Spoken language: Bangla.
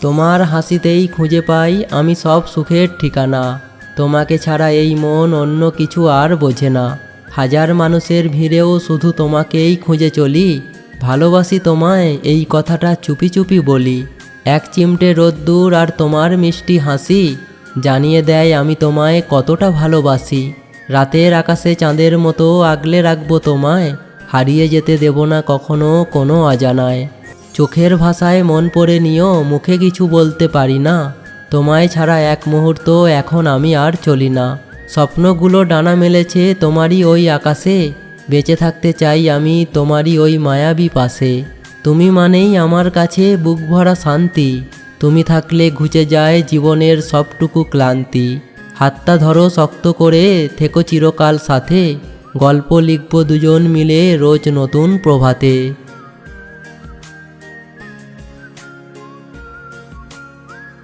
তোমার হাসিতেই খুঁজে পাই আমি সব সুখের ঠিকানা। তোমাকে ছাড়া এই মন অন্য কিছু আর বোঝে না। হাজার মানুষের ভিড়েও শুধু তোমাকেই খুঁজে চলি। ভালোবাসি তোমায় এই কথাটা চুপি চুপি বলি। এক চিমটে রোদ্দুর আর তোমার মিষ্টি হাসি জানিয়ে দেয় আমি তোমায় কতটা ভালোবাসি। রাতের আকাশে চাঁদের মতো আগলে রাখবো তোমায়, হারিয়ে যেতে দেব না কখনো কোনো অজানায়। চোখের ভাষায় মন পড়ে নিও, মুখে কিছু বলতে পারি না। তোমায় ছাড়া এক মুহূর্ত এখন আমি আর চলি না। স্বপ্নগুলো ডানা মেলেছে তোমারই ওই আকাশে, বেঁচে থাকতে চাই আমি তোমারই ওই মায়াবী পাশে। তুমি মানেই আমার কাছে বুক ভরা শান্তি, তুমি থাকলে ঘুচে যায় জীবনের সবটুকু ক্লান্তি। হাতটা ধরো শক্ত করে, থেকো চিরকাল সাথে, গল্প লিখব দুজন মিলে রোজ নতুন প্রভাতে।